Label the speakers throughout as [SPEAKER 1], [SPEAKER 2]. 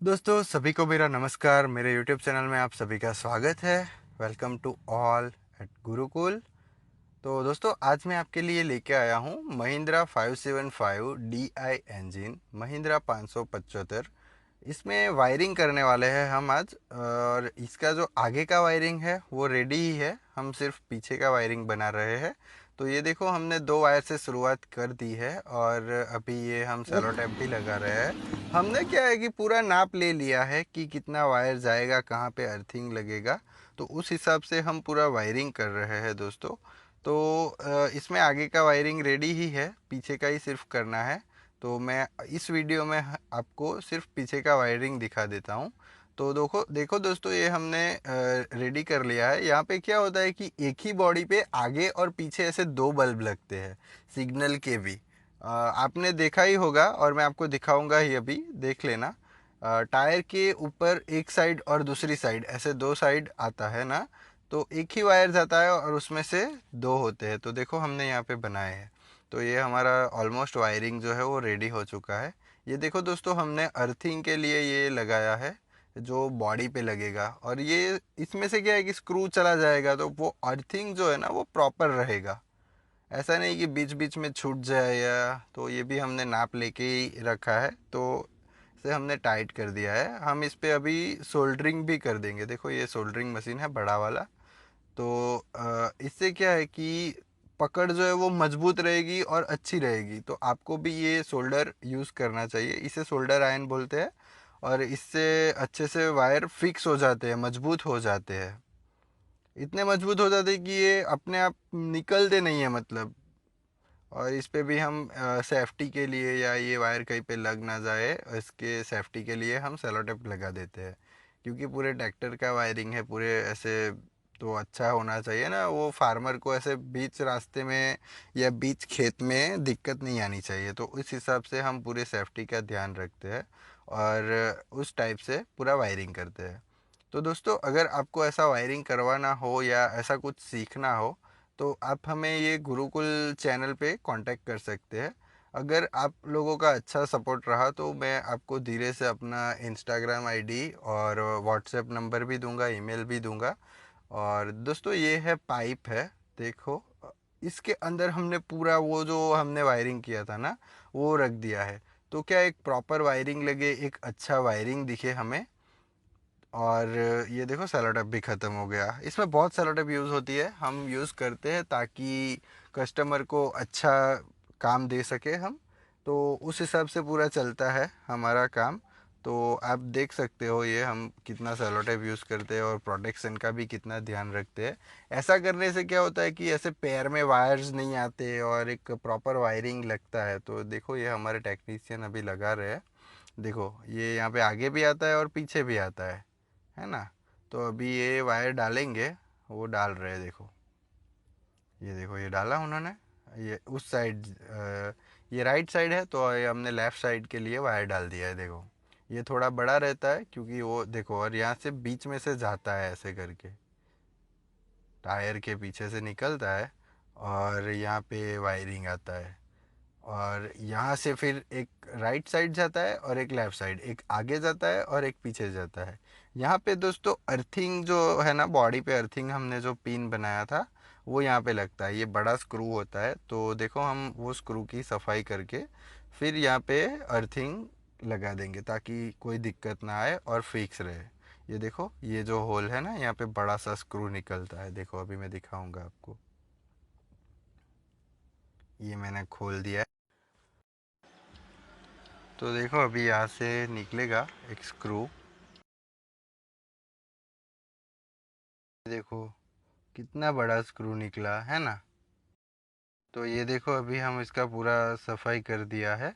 [SPEAKER 1] दोस्तों सभी को मेरा नमस्कार। मेरे YouTube चैनल में आप सभी का स्वागत है। Welcome to all at Gurukul. तो दोस्तों आज मैं आपके लिए लेके आया हूँ महिंद्रा 575 DI इंजन, महिंद्रा 575। इसमें वायरिंग करने वाले हैं हम आज, और इसका जो आगे का वायरिंग है वो रेडी ही है, हम सिर्फ पीछे का वायरिंग बना रहे हैं। तो ये देखो हमने दो वायर से शुरुआत कर दी है और अभी ये हम सेलो टेप भी लगा रहे हैं। हमने क्या है कि पूरा नाप ले लिया है कि कितना वायर जाएगा, कहाँ पे अर्थिंग लगेगा, तो उस हिसाब से हम पूरा वायरिंग कर रहे हैं दोस्तों। तो इसमें आगे का वायरिंग रेडी ही है, पीछे का ही सिर्फ करना है। तो मैं इस वीडियो में आपको सिर्फ पीछे का वायरिंग दिखा देता हूँ। तो देखो देखो दोस्तों, ये हमने रेडी कर लिया है। यहाँ पे क्या होता है कि एक ही बॉडी पे आगे और पीछे ऐसे दो बल्ब लगते हैं, सिग्नल के भी। आपने देखा ही होगा और मैं आपको दिखाऊंगा ही, अभी देख लेना। टायर के ऊपर एक साइड और दूसरी साइड ऐसे दो साइड आता है ना, तो एक ही वायर जाता है और उसमें से दो होते हैं। तो देखो हमने यहाँ पे बनाए हैं। तो ये हमारा ऑलमोस्ट वायरिंग जो है वो रेडी हो चुका है। ये देखो दोस्तों, हमने अर्थिंग के लिए ये लगाया है जो बॉडी पे लगेगा, और ये इसमें से क्या है कि स्क्रू चला जाएगा तो वो अर्थिंग जो है ना वो प्रॉपर रहेगा। ऐसा नहीं कि बीच बीच में छूट जाए या, तो ये भी हमने नाप लेके ही रखा है। तो इसे हमने टाइट कर दिया है। हम इस पे अभी सोल्डरिंग भी कर देंगे। देखो ये सोल्डरिंग मशीन है बड़ा वाला। तो इससे क्या है कि पकड़ जो है वो मजबूत रहेगी और अच्छी रहेगी। तो आपको भी ये सोल्डर यूज़ करना चाहिए, इसे सोल्डर आयन बोलते हैं। और इससे अच्छे से वायर फिक्स हो जाते हैं, मजबूत हो जाते हैं। इतने मजबूत हो जाते हैं कि ये अपने आप निकलते नहीं है मतलब। और इस पे भी हम सेफ्टी के लिए, या ये वायर कहीं पे लग ना जाए, इसके सेफ्टी के लिए हम सेलो टेप लगा देते हैं। क्योंकि पूरे ट्रैक्टर का वायरिंग है पूरे ऐसे, तो अच्छा होना चाहिए ना, वो फार्मर को ऐसे बीच रास्ते में या बीच खेत में दिक्कत नहीं आनी चाहिए। तो उस हिसाब से हम पूरे सेफ्टी का ध्यान रखते हैं और उस टाइप से पूरा वायरिंग करते हैं। तो दोस्तों अगर आपको ऐसा वायरिंग करवाना हो या ऐसा कुछ सीखना हो, तो आप हमें ये गुरुकुल चैनल पे कांटेक्ट कर सकते हैं। अगर आप लोगों का अच्छा सपोर्ट रहा तो मैं आपको धीरे से अपना इंस्टाग्राम आईडी और व्हाट्सएप नंबर भी दूंगा, ईमेल भी दूंगा। और दोस्तों ये है पाइप है, देखो इसके अंदर हमने पूरा वो जो हमने वायरिंग किया था ना वो रख दिया है। तो क्या एक प्रॉपर वायरिंग लगे, एक अच्छा वायरिंग दिखे हमें। और ये देखो सेलो टेप भी ख़त्म हो गया। इसमें बहुत सेलो टेप यूज़ होती है, हम यूज़ करते हैं ताकि कस्टमर को अच्छा काम दे सके हम। तो उस हिसाब से पूरा चलता है हमारा काम। तो आप देख सकते हो ये हम कितना सेलो टेप यूज़ करते हैं और प्रोटेक्शन का भी कितना ध्यान रखते हैं। ऐसा करने से क्या होता है कि ऐसे पैर में वायर्स नहीं आते और एक प्रॉपर वायरिंग लगता है। तो देखो ये हमारे टेक्नीशियन अभी लगा रहे हैं। देखो ये यहाँ पे आगे भी आता है और पीछे भी आता है ना। तो अभी ये वायर डालेंगे, वो डाल रहे हैं देखो। ये देखो ये डाला उन्होंने, ये उस साइड, ये राइट साइड है तो ये हमने लेफ़्ट साइड के लिए वायर डाल दिया है। देखो ये थोड़ा बड़ा रहता है क्योंकि वो देखो, और यहाँ से बीच में से जाता है ऐसे करके, टायर के पीछे से निकलता है और यहाँ पे वायरिंग आता है। और यहाँ से फिर एक राइट साइड जाता है और एक लेफ़्ट साइड, एक आगे जाता है और एक पीछे जाता है। यहाँ पे दोस्तों अर्थिंग जो है ना, बॉडी पे अर्थिंग हमने जो पिन बनाया था वो यहाँ पे लगता है। ये बड़ा स्क्रू होता है। तो देखो हम वो स्क्रू की सफाई करके फिर यहाँ पे अर्थिंग लगा देंगे ताकि कोई दिक्कत ना आए और फिक्स रहे। ये देखो ये जो होल है ना, यहाँ पे बड़ा सा स्क्रू निकलता है। देखो अभी मैं दिखाऊंगा आपको। ये मैंने खोल दिया है। तो देखो अभी यहाँ से निकलेगा एक स्क्रू। देखो कितना बड़ा स्क्रू निकला है ना। तो ये देखो अभी हम इसका पूरा सफाई कर दिया है।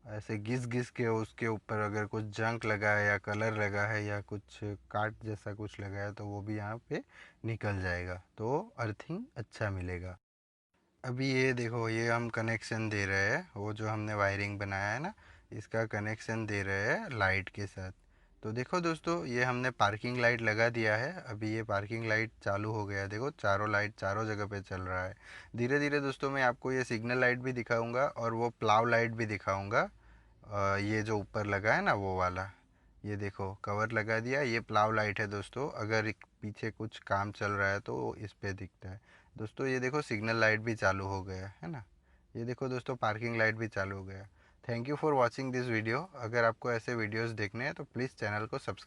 [SPEAKER 1] ऐसे घिस घिस के उसके ऊपर अगर कुछ जंक लगा है या कलर लगा है या कुछ काट जैसा कुछ लगा है तो वो भी यहाँ पे निकल जाएगा, तो अर्थिंग अच्छा मिलेगा। अभी ये देखो ये हम कनेक्शन दे रहे हैं, वो जो हमने वायरिंग बनाया है ना, इसका कनेक्शन दे रहे हैं लाइट के साथ। तो देखो दोस्तों ये हमने पार्किंग लाइट लगा दिया है। अभी ये पार्किंग लाइट चालू हो गया है, देखो चारों लाइट चारों जगह पे चल रहा है। धीरे धीरे दोस्तों मैं आपको ये सिग्नल लाइट भी दिखाऊंगा और वो प्लाव लाइट भी दिखाऊंगा। ये जो ऊपर लगा है ना वो वाला, ये देखो कवर लगा दिया। ये प्लाव लाइट है दोस्तों, अगर पीछे कुछ काम चल रहा है तो इस पे दिखता है दोस्तों। ये देखो सिग्नल लाइट भी चालू हो गया है ना। ये देखो दोस्तों पार्किंग लाइट भी चालू हो गया। Thank you for watching this video. अगर आपको ऐसे वीडियोस देखने हैं तो प्लीज़ चैनल को सब्सक्राइब